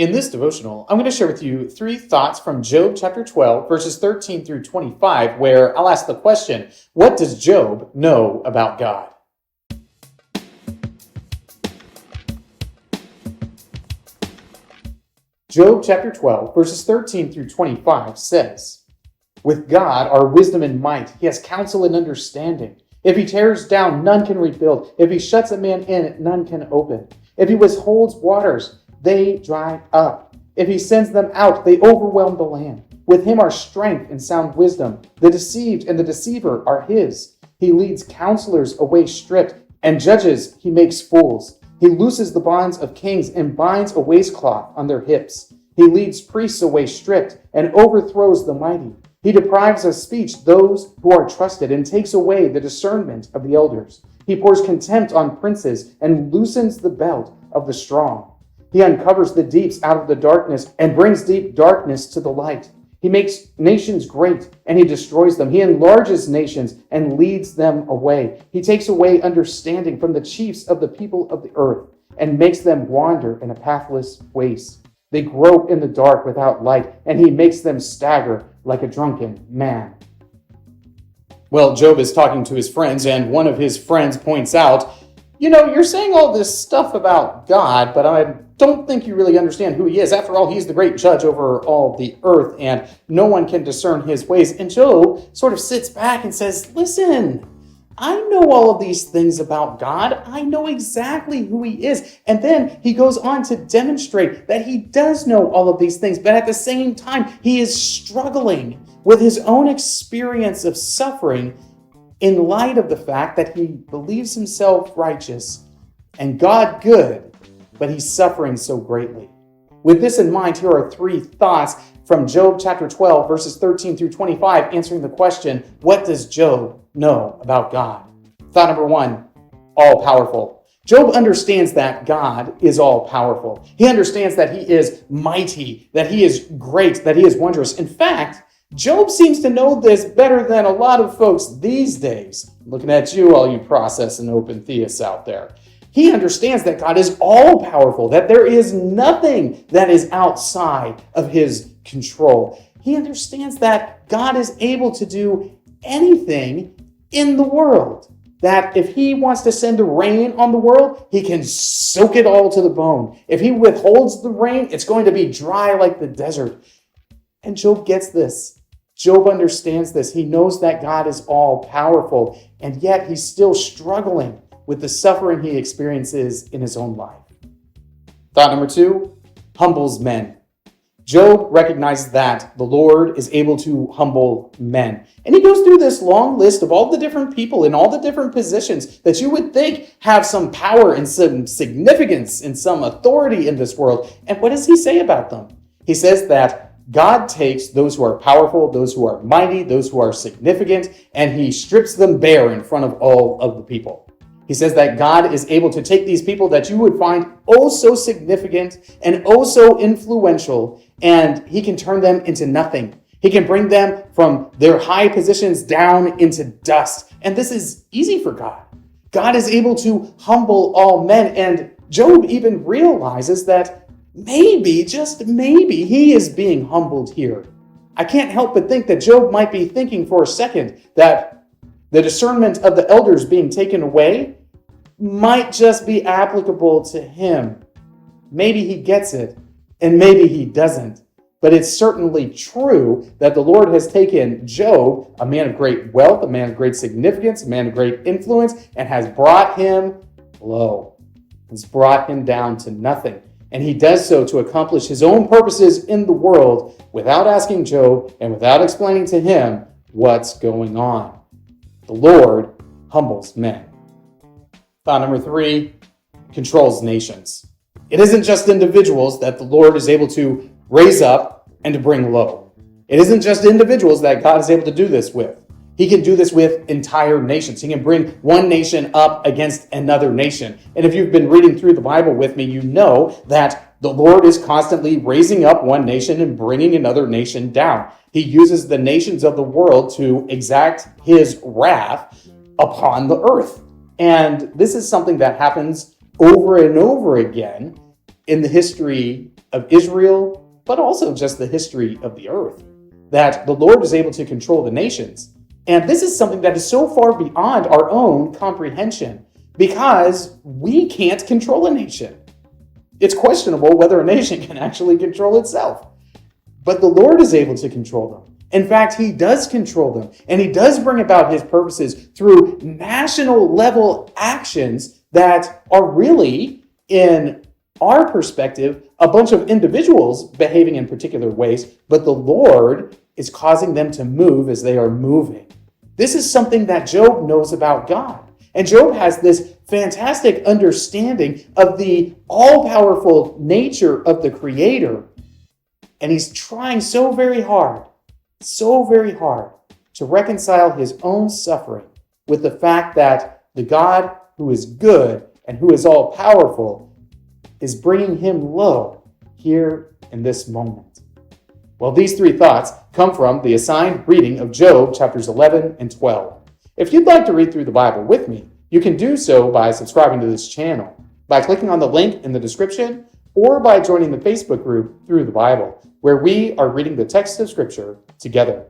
In this devotional, I'm going to share with you 3 thoughts from Job chapter 12, verses 13 through 25, where I'll ask the question, what does Job know about God? Job chapter 12, verses 13 through 25 says, "With God are wisdom and might. He has counsel and understanding. If he tears down, none can rebuild. If he shuts a man in, none can open. If he withholds waters, they dry up. If he sends them out, they overwhelm the land. With him are strength and sound wisdom. The deceived and the deceiver are his. He leads counselors away stripped, and judges he makes fools. He looses the bonds of kings and binds a waistcloth on their hips. He leads priests away stripped and overthrows the mighty. He deprives of speech those who are trusted and takes away the discernment of the elders. He pours contempt on princes and loosens the belt of the strong. He uncovers the deeps out of the darkness and brings deep darkness to the light. He makes nations great and he destroys them. He enlarges nations and leads them away. He takes away understanding from the chiefs of the people of the earth and makes them wander in a pathless waste. They grope in the dark without light, and he makes them stagger like a drunken man." Well, Job is talking to his friends, and one of his friends points out, you're saying all this stuff about God, but I don't think you really understand who he is. After all, he's the great judge over all the earth, and no one can discern his ways. And Job sort of sits back and says, listen, I know all of these things about God. I know exactly who he is. And then he goes on to demonstrate that he does know all of these things, but at the same time, he is struggling with his own experience of suffering in light of the fact that he believes himself righteous and God good, but he's suffering so greatly. With this in mind, here are 3 thoughts from Job chapter 12, verses 13 through 25, answering the question, what does Job know about God? Thought number 1, all-powerful. Job understands that God is all-powerful. He understands that he is mighty, that he is great, that he is wondrous. In fact, Job seems to know this better than a lot of folks these days. Looking at you, all you process and open theists out there. He understands that God is all-powerful, that there is nothing that is outside of his control. He understands that God is able to do anything in the world. That if he wants to send the rain on the world, he can soak it all to the bone. If he withholds the rain, it's going to be dry like the desert. And Job gets this. Job understands this. He knows that God is all-powerful, and yet he's still struggling with the suffering he experiences in his own life. Thought number 2, humbles men. Job recognizes that the Lord is able to humble men. And he goes through this long list of all the different people in all the different positions that you would think have some power and some significance and some authority in this world. And what does he say about them? He says that God takes those who are powerful, those who are mighty, those who are significant, and he strips them bare in front of all of the people. He says that God is able to take these people that you would find oh so significant and oh so influential, and he can turn them into nothing. He can bring them from their high positions down into dust. And this is easy for God. God is able to humble all men, and Job even realizes that maybe, just maybe, he is being humbled here. I can't help but think that Job might be thinking for a second that the discernment of the elders being taken away might just be applicable to him. Maybe he gets it, and maybe he doesn't. But it's certainly true that the Lord has taken Job, a man of great wealth, a man of great significance, a man of great influence, and has brought him low. Has brought him down to nothing. And he does so to accomplish his own purposes in the world without asking Job and without explaining to him what's going on. The Lord humbles men. Thought number 3, controls nations. It isn't just individuals that the Lord is able to raise up and to bring low. It isn't just individuals that God is able to do this with. He can do this with entire nations. He can bring one nation up against another nation. And if you've been reading through the Bible with me, you know that the Lord is constantly raising up one nation and bringing another nation down. He uses the nations of the world to exact his wrath upon the earth. And this is something that happens over and over again in the history of Israel, but also just the history of the earth, that the Lord is able to control the nations. And this is something that is so far beyond our own comprehension because we can't control a nation. It's questionable whether a nation can actually control itself. But the Lord is able to control them. In fact, he does control them, and he does bring about his purposes through national level actions that are really, in our perspective, a bunch of individuals behaving in particular ways, but the Lord is causing them to move as they are moving. This is something that Job knows about God. And Job has this fantastic understanding of the all-powerful nature of the Creator. And he's trying so very hard to reconcile his own suffering with the fact that the God who is good and who is all-powerful is bringing him low here in this moment. Well, these three thoughts come from the assigned reading of Job chapters 11 and 12. If you'd like to read through the Bible with me, you can do so by subscribing to this channel, by clicking on the link in the description, or by joining the Facebook group Through the Bible, where we are reading the text of Scripture together.